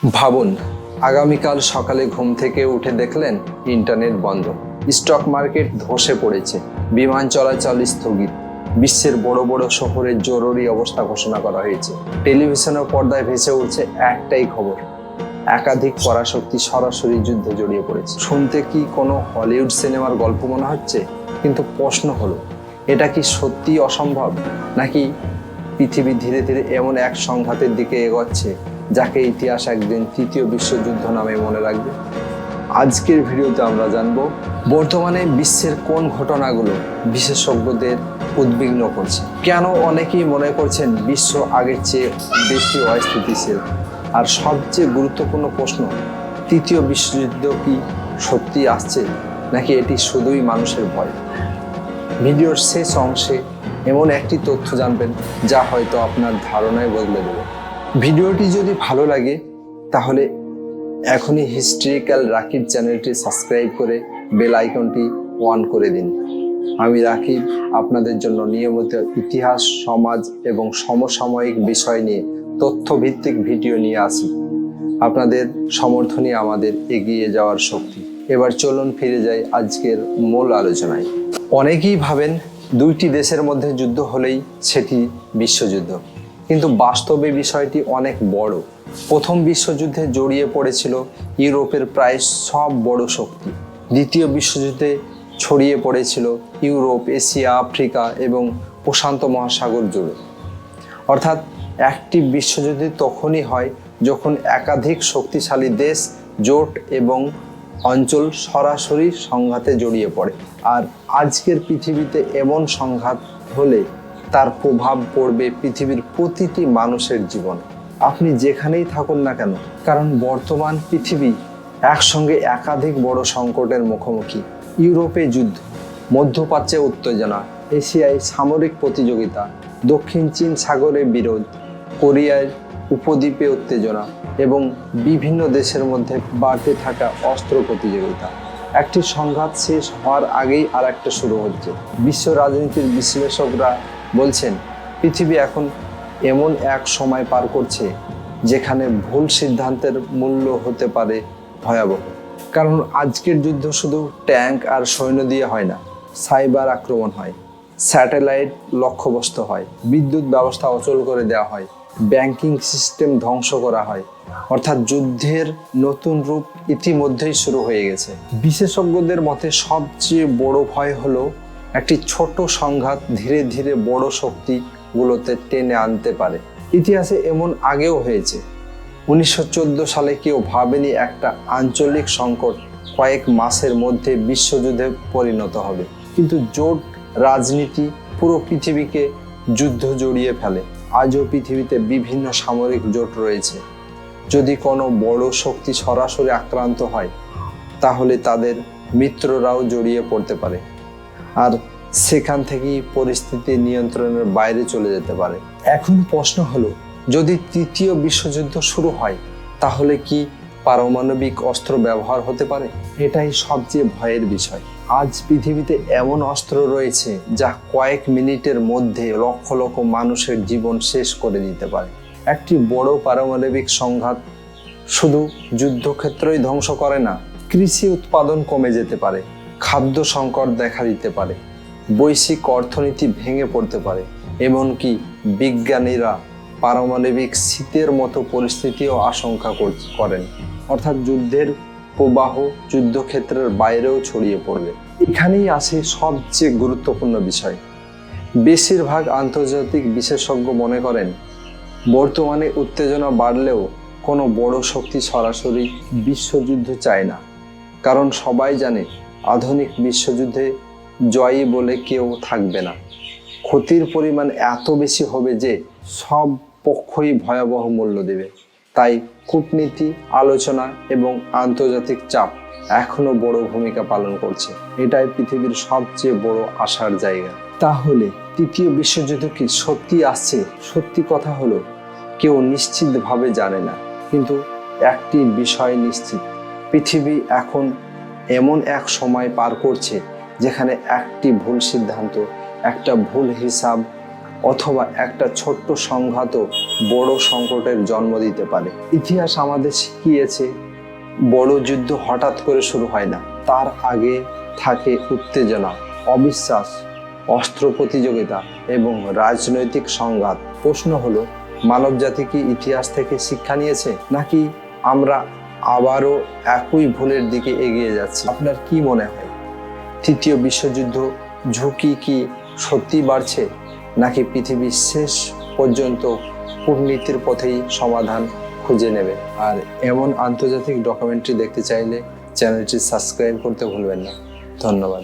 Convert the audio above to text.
ভাবুন, আগামীকাল সকালে ঘুম থেকে উঠে দেখলেন ইন্টারনেট বন্ধ, স্টক মার্কেট ধসে পড়েছে, বিমান চলাচল স্থগিত, বিশ্বের বড় বড় শহরে জরুরি অবস্থা ঘোষণা করা হয়েছে। টেলিভিশনের পর্দায় ভেসে উঠছে একটাই খবর, একাধিক পরাশক্তি সরাসরি যুদ্ধে জড়িয়ে পড়েছে। শুনতে কি কোনো হলিউড সিনেমার গল্প মনে হচ্ছে? কিন্তু প্রশ্ন হলো, এটা কি সত্যি অসম্ভব, নাকি পৃথিবী ধীরে ধীরে এমন এক সংঘাতের দিকে এগোচ্ছে যাকে ইতিহাস একদিন তৃতীয় বিশ্বযুদ্ধ নামে মনে রাখবে? আজকের ভিডিওতে আমরা জানব বর্তমানে বিশ্বের কোন ঘটনাগুলো বিশেষজ্ঞদের উদ্বিগ্ন করছে, কেন অনেকেই মনে করছেন বিশ্ব আগের চেয়ে বেশি অস্থিতিশীল, আর সবচেয়ে গুরুত্বপূর্ণ প্রশ্ন, তৃতীয় বিশ্বযুদ্ধ কি সত্যি আসছে, নাকি এটি শুধুই মানুষের ভয়? ভিডিওর শেষ অংশে এমন একটি তথ্য জানবেন যা হয়তো আপনার ধারণায় বদলে দেবে। ভিডিওটি যদি ভালো লাগে তাহলে এখনই হিস্ট্রিক্যাল রাকিব চ্যানেলটি সাবস্ক্রাইব করে বেল আইকনটি অন করে দিন। আমি রাকিব আপনাদের জন্য নিয়মিত ইতিহাস, সমাজ এবং সমসাময়িক বিষয় নিয়ে তথ্যভিত্তিক ভিডিও নিয়ে আসি। আপনাদের সমর্থনই আমাদের এগিয়ে যাওয়ার শক্তি। এবার চলুন ফিরে যাই আজকের মূল আলোচনায়। অনেকেই ভাবেন দুইটি দেশের মধ্যে যুদ্ধ হলেই সেটি বিশ্বযুদ্ধ, কিন্তু বাস্তবে বিষয়টি অনেক বড়। প্রথম বিশ্বযুদ্ধে জড়িয়ে পড়েছিল ইউরোপের প্রায় সব বড় শক্তি। দ্বিতীয় বিশ্বযুদ্ধে ছড়িয়ে পড়েছিল ইউরোপ, এশিয়া, আফ্রিকা এবং প্রশান্ত মহাসাগর জুড়ে। অর্থাৎ একটি বিশ্বযুদ্ধ তখনই হয় যখন একাধিক শক্তিশালী দেশ, জোট এবং অঞ্চল সরাসরি সংঘাতে জড়িয়ে পড়ে। আর আজকের পৃথিবীতে এমন সংঘাত হলে তার প্রভাব পড়বে পৃথিবীর প্রতিটি মানুষের জীবনে, আপনি যেখানেই থাকুন না কেন। কারণ বর্তমান পৃথিবী একসঙ্গে একাধিক বড় সংকটের মুখোমুখি। ইউরোপে যুদ্ধ, মধ্যপ্রাচ্যে উত্তেজনা, এশিয়ায় সামরিক প্রতিযোগিতা, দক্ষিণ চীন সাগরে বিরোধ, কোরিয়ার উপদ্বীপে উত্তেজনা এবং বিভিন্ন দেশের মধ্যে বাড়তে থাকা অস্ত্র প্রতিযোগিতা। একটি সংঘাত শেষ হওয়ার আগেই আর একটা শুরু হচ্ছে। বিশ্ব রাজনীতির বিশ্লেষকরা বলছেন পৃথিবী এখন এমন এক সময় পার করছে যেখানে ভুল সিদ্ধান্তের মূল্য হতে পারে ভয়াবহ। কারণ আজকের যুদ্ধ শুধু ট্যাঙ্ক আর সৈন্য দিয়ে হয় না, সাইবার আক্রমণ হয়, স্যাটেলাইট লক্ষ্যবস্তু হয়, বিদ্যুৎ ব্যবস্থা অচল করে দেওয়া হয়, ব্যাংকিং সিস্টেম ধ্বংস করা হয়। অর্থাৎ যুদ্ধের নতুন রূপ ইতিমধ্যেই শুরু হয়ে গেছে। বিশেষজ্ঞদের মতে সবচেয়ে বড় ভয় হলো একটি ছোট সংঘাত ধীরে ধীরে বড় শক্তিগুলোতে টেনে আনতে পারে। ইতিহাসে এমন আগেও হয়েছে। 1914 সালে কেউ ভাবেনি একটা আঞ্চলিক সংকট কয়েক মাসের মধ্যে বিশ্বযুদ্ধে পরিণত হবে, কিন্তু জোট রাজনীতি পুরো পৃথিবীকে যুদ্ধ জড়িয়ে ফেলে। আজও পৃথিবীতে বিভিন্ন সামরিক জোট রয়েছে। যদি কোনো বড় শক্তি সরাসরি আক্রান্ত হয় তাহলে তাদের মিত্ররাও জড়িয়ে পড়তে পারে, আর সেখান থেকেই পরিস্থিতি নিয়ন্ত্রণের বাইরে চলে যেতে পারে। এখন প্রশ্ন হলো, যদি তৃতীয় বিশ্বযুদ্ধ শুরু হয় তাহলে কি পারমাণবিক অস্ত্র ব্যবহার হতে পারে? এটাই সবচেয়ে ভয়ের বিষয়। আজ পৃথিবীতে এমন অস্ত্র রয়েছে যা কয়েক মিনিটের মধ্যে লক্ষ লক্ষ মানুষের জীবন শেষ করে দিতে পারে। একটি বড় পারমাণবিক সংঘাত শুধু যুদ্ধক্ষেত্রই ধ্বংস করে না, কৃষি উৎপাদন কমে যেতে পারে, খাদ্য সংকট দেখা দিতে পারে, বৈশ্বিক অর্থনীতি ভেঙে পড়তে পারে, এমনকি বিজ্ঞানীরা পারমাণবিক শীতের মতো পরিস্থিতিও আশঙ্কা করেন। অর্থাৎ যুদ্ধের প্রবাহ যুদ্ধক্ষেত্রের বাইরেও ছড়িয়ে পড়বে। এখানেই আসে সবচেয়ে গুরুত্বপূর্ণ বিষয়। বেশিরভাগ আন্তর্জাতিক বিশেষজ্ঞ মনে করেন বর্তমানে উত্তেজনা বাড়লেও কোনো বড় শক্তি সরাসরি বিশ্বযুদ্ধ চায় না। কারণ সবাই জানে আধুনিক বিশ্বযুদ্ধে জয়ী বলে কেউ থাকবে না। ক্ষতির পরিমাণ এত বেশি হবে যে সব পক্ষই ভয়াবহ মূল্য দেবে। তাই কূটনীতি, আলোচনা এবং আন্তর্জাতিক চাপ এখনো বড় ভূমিকা পালন করছে। এটাই পৃথিবীর সবচেয়ে বড় আশার জায়গা। তাহলে তৃতীয় বিশ্বযুদ্ধ কি সত্যি আসছে? সত্যি কথা হলো কেউ নিশ্চিতভাবে জানে না, কিন্তু একটি বিষয় নিশ্চিত, পৃথিবী এখন এমন এক সময় পার করছে যেখানে একটি ভুল সিদ্ধান্ত, একটা ভুল হিসাব অথবা একটা ছোট্ট সংঘাতও বড় সংকটের জন্ম দিতে পারে। ইতিহাস আমাদের শিখিয়েছে বড় যুদ্ধ হঠাৎ করে শুরু হয় না, তার আগে থাকে উত্তেজনা, অবিশ্বাস, অস্ত্র প্রতিযোগিতা এবং রাজনৈতিক সংঘাত। প্রশ্ন হলো, মানবজাতি কি ইতিহাস থেকে শিক্ষা নিয়েছে, নাকি আমরা আবারও একই ভুলের দিকে এগিয়ে যাচ্ছি? আপনার কি মনে হয়, তৃতীয় বিশ্বযুদ্ধ ঝুঁকি কি সত্যি বাড়ছে, নাকি পৃথিবীর শেষ পর্যন্ত কূটনীতির পথেই সমাধান খুঁজে নেবে? আর এমন আন্তর্জাতিক ডকুমেন্টারি দেখতে চাইলে চ্যানেলটি সাবস্ক্রাইব করতে ভুলবেন না। ধন্যবাদ।